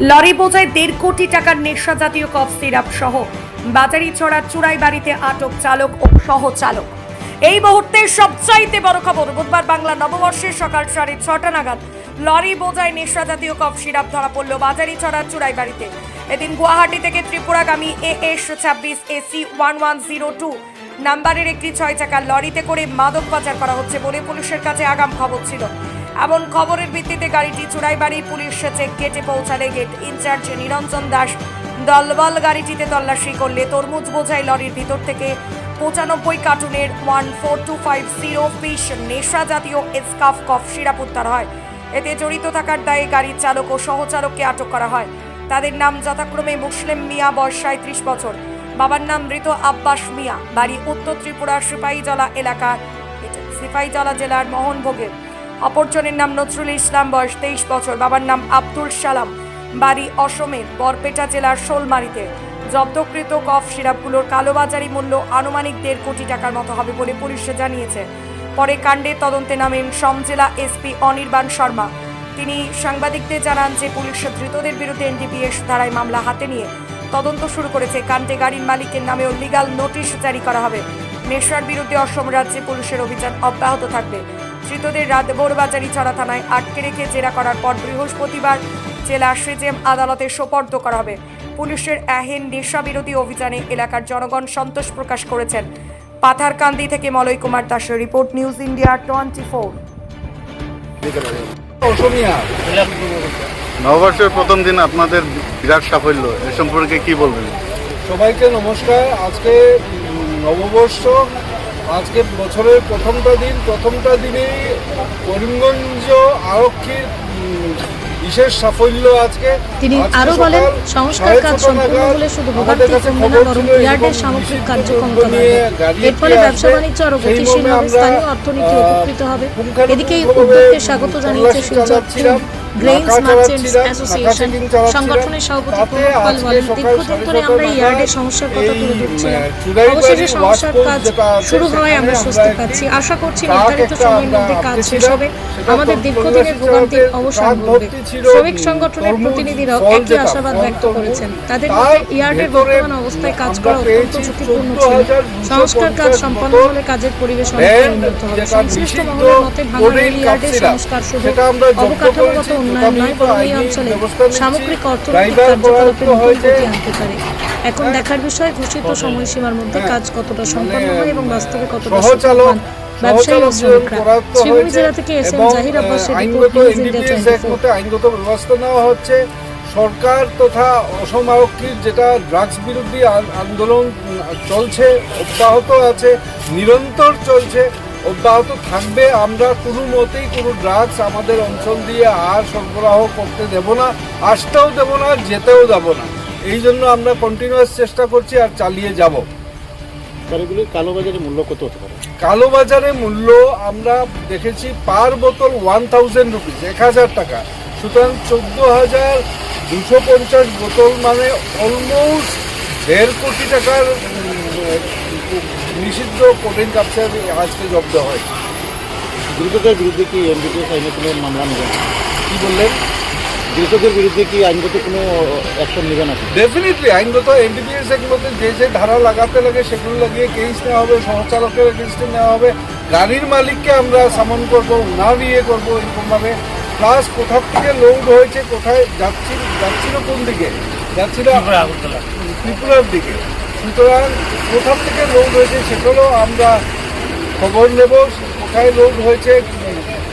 Lorry বোঝায় 1.5 কোটি টাকার নেশা জাতীয় কফ সিরাপ সহ বাজারিছড়া চুরাই বাড়িতে আটক চালক ও সহ চালক। এই মুহূর্তে সবচাইতে বড় খবর, বুধবার বাংলা নববর্ষের সকাল 6:30 নাগাদ লরি বোঝায় নেশা জাতীয় কফ সিরাপ ধরা পড়ল বাজারিছড়া চুরাই বাড়িতে। এদিন গুয়াহাটি থেকে ত্রিপুরাগামী AS 26 AC 1102 নাম্বারের একটি 6 চাকার লরিতে করে মাদক পাচার করা হচ্ছে বলে পুলিশের কাছে আগাম খবর ছিল। এমন খবরের ভিত্তিতে গাড়িটি চুরাইবাড়ি পুলিশ চেক গেটে পৌঁছালে গেট ইনচার্জ নিরঞ্জন দাস দলবল গাড়িটিতে তল্লাশি করলে তরমুজ বোঝাই লরির ভিতর থেকে 95 কার্টুনের 14250 পিস নেশা জাতীয় এসকাফ কফ সিরাপ উদ্ধার হয়। এতে জড়িত থাকার দায়ে গাড়ির চালক ও সহচালককে আটক করা হয়। তাদের নাম যথাক্রমে মুসলিম মিয়া, বয়স 37 বছর, বাবার নাম মৃত আব্বাস মিয়া, বাড়ি উত্তর ত্রিপুরার সিপাহীজলা এলাকার সিপাহীজলা জেলার মোহনভোগের। অপরজনের নাম নজরুল ইসলাম, বয়স 23 বছর, বাবার নাম আব্দুল সালাম, বাড়ি অসমের বরপেটা জেলার শোলমারিতে। জব্দকৃত কফ সিরাপগুলোর কালোবাজারি মূল্য আনুমানিক 1.5 কোটি টাকার মতো হবে বলে পুলিশ জানিয়েছে। পরে কাণ্ডের তদন্তে নামেন সমজেলা SP অনির্বাণ শর্মা। তিনি সাংবাদিকদের জানান যে পুলিশ ধৃতদের বিরুদ্ধে NDPS ধারায় মামলা হাতে নিয়ে তদন্ত শুরু করেছে। কাণ্ডে গাড়ির মালিকের নামেও লিগাল নোটিশ জারি করা হবে। নেশার বিরুদ্ধে অসম রাজ্যে পুলিশের অভিযান অব্যাহত থাকবে। ধৃতদের রাত বোরবাজারিছড়া থানায় আটকে রেখে জেরা করার পর বৃহস্পতিবার জেলা SJM আদালতে সোপর্দ করা হবে। পুলিশের এহেন নেশা বিরোধী অভিযানে এলাকার জনগণ সন্তোষ প্রকাশ করেছেন। পাথারকান্দি থেকে মলয় কুমার দাসের রিপোর্ট, নিউজ ইন্ডিয়া 24। নববর্ষের প্রথম দিন আপনাদের বিরাট সাফল্য, এ সম্পর্কে কি বলবেন? সবাইকে নমস্কার। আজকে নববর্ষ, আজকে বছরের প্রথমটা দিনেই করিমগঞ্জ আরক্ষীর বিশেষ সাফল্য। আজকে তিনি আরো বলেন, সংস্কার কাজ সম্পূর্ণ হলে শুধু ভোগান্তি কমবে না, বরং ইয়ার্ডের সামগ্রিক কার্যক্রম করা হবে। এর ফলে ব্যবসা বাণিজ্য আরো গতিশীল হবে, স্থানীয় অর্থনীতি উপকৃত হবে। এদিকে এই উদ্যোগকে স্বাগত জানিয়েছে শিলচর গ্রেইনস মার্চেন্টস অ্যাসোসিয়েশন সংগঠনের সভাপতি প্রমোদ পাল বলেন, দীর্ঘদিন ধরে আমরা এই ইয়ার্ডের সমস্যার কথা তুলে ধরছিলাম। অবশেষে সমস্যার কাজ শুরু হওয়ায় আমরা স্বস্তি পাচ্ছি। আশা করছি নির্ধারিত সময়ের মধ্যে কাজ শেষ হবে, আমাদের দীর্ঘদিনের ভোগান্তির অবসান ঘটবে। শ্রমিক সংগঠনের প্রতিনিধিরাও একই আশাবাদ ব্যক্ত করেছেন। তাদের মধ্যে ইয়ার্ডের বর্তমান অবস্থায় কাজ করা অত্যন্ত ঝুঁকিপূর্ণ ছিল। সংস্কার কাজ সম্পন্ন হলে কাজের পরিবেশ অনেকটাই উন্নত হবে। সংশ্লিষ্ট মহলের মতে ভাঙা রেল ইয়ার্ডের সংস্কার শুধু অবকাঠামোগত উন্নয়ন নয়, বরং এই অঞ্চলে সামগ্রিক অর্থনৈতিক কার্যকলাপের নতুন গতি আনতে পারে। এখন দেখার বিষয় ঘোষিত সময়সীমার মধ্যে কাজ কতটা সম্পন্ন হয় এবং বাস্তবে কতটা সফল ব্যবসায়ী ও শ্রমিকরা। শিবগঞ্জ জেলা থেকে SM জাহির আব্বাসের রিপোর্ট, নিউজ ইন্ডিয়া 24। আইনগত ব্যবস্থা নেওয়া হচ্ছে। সরকার তথা অসম আরক্ষীর যেটা ড্রাগস বিরোধী আন্দোলন চলছে, অব্যাহত আছে, নিরন্তর চলছে, অব্যাহত থাকবে। আমরা কোনো মতেই কোনো ড্রাগস আমাদের অঞ্চল দিয়ে আর সরবরাহ করতে দেব না, আসতেও দেব না, যেতেও দেব না। এই জন্য আমরা কন্টিনিউয়াস চেষ্টা করছি আর চালিয়ে যাব। কালোবাজারের মূল্য কত হতে পারে? কালোবাজারে মূল্য আমরা দেখেছি পার বোতল 1000 রুপিস, 1000 টাকা। সুতরাং 14,250 বোতল মানে অলমোস্ট 1.5 কোটি টাকার নিষিদ্ধ কঠিন কাপসার আজকে জব্দ হয়। দ্রুতদের বিরুদ্ধে কি NDPS আইনে কোনো মামলা নেবেন? কি বললেন? দ্রুতদের বিরুদ্ধে কি আইনগত কোনো অ্যাকশন নেবেন? আছে ডেফিনেটলি আইনগত NDPS এর মধ্যে যে ধারা লাগাতে লাগে সেগুলো লাগিয়ে কেস নেওয়া হবে, সহচালকের এগেনস্টে নেওয়া হবে, গাড়ির মালিককে আমরা সামন করবো, না নিয়ে করবো এরকমভাবে। প্লাস কোথা থেকে লোড হয়েছে, কোথায় যাচ্ছিল, কোন দিকে যাচ্ছিল, ত্রিপুরার দিকে। সুতরাং কোথা থেকে লোড হয়েছে সেগুলো আমরা খবর নেব, কোথায় লোড হয়েছে,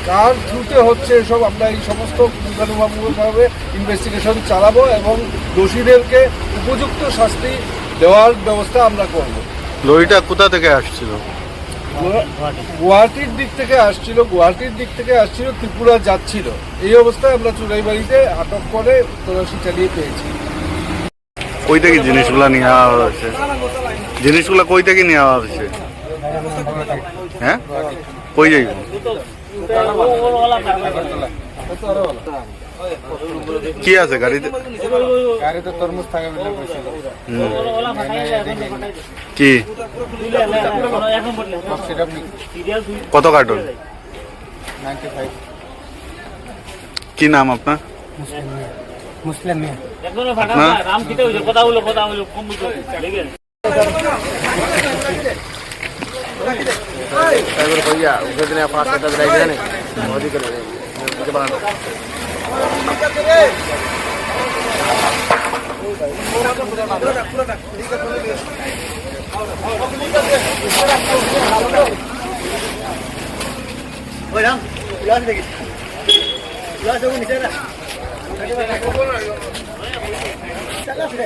কার থ্রুতে হচ্ছে, এসব আমরা এই সমস্ত পুঙ্খানুপুঙ্খভাবে ইনভেস্টিগেশন চালাবো এবং দোষীদেরকে উপযুক্ত শাস্তি দেওয়ার ব্যবস্থা আমরা করব। লরিটা কোথা থেকে আসছিল? গুয়াহাটির দিক থেকে আসছিল, ত্রিপুরা যাচ্ছিল। এই অবস্থায় আমরা চুরাইবাড়িতে আটক করে তল্লাশি চালিয়ে পেয়েছি। কই থেকে জিনিসগুলো নেওয়া হয়েছে? জিনিসগুলো কই থেকে নেওয়া হয়েছে? হ্যাঁ, কই যাইব? কি আছে গাড়িতে? তরমুজ থাকে কি কত কার্টন? 95। কি নাম আপনার? মুসলিম মেয়ে আপনার রাম কিতে হইছে কথা হলো কম বুঝো ঠিক আছে भैया उसे दिन 5-7 ड्राइवर ने बहुत ही कर मुझे बनाना ओए राम क्लास देखिए क्लास हो नीचे ना चला फिर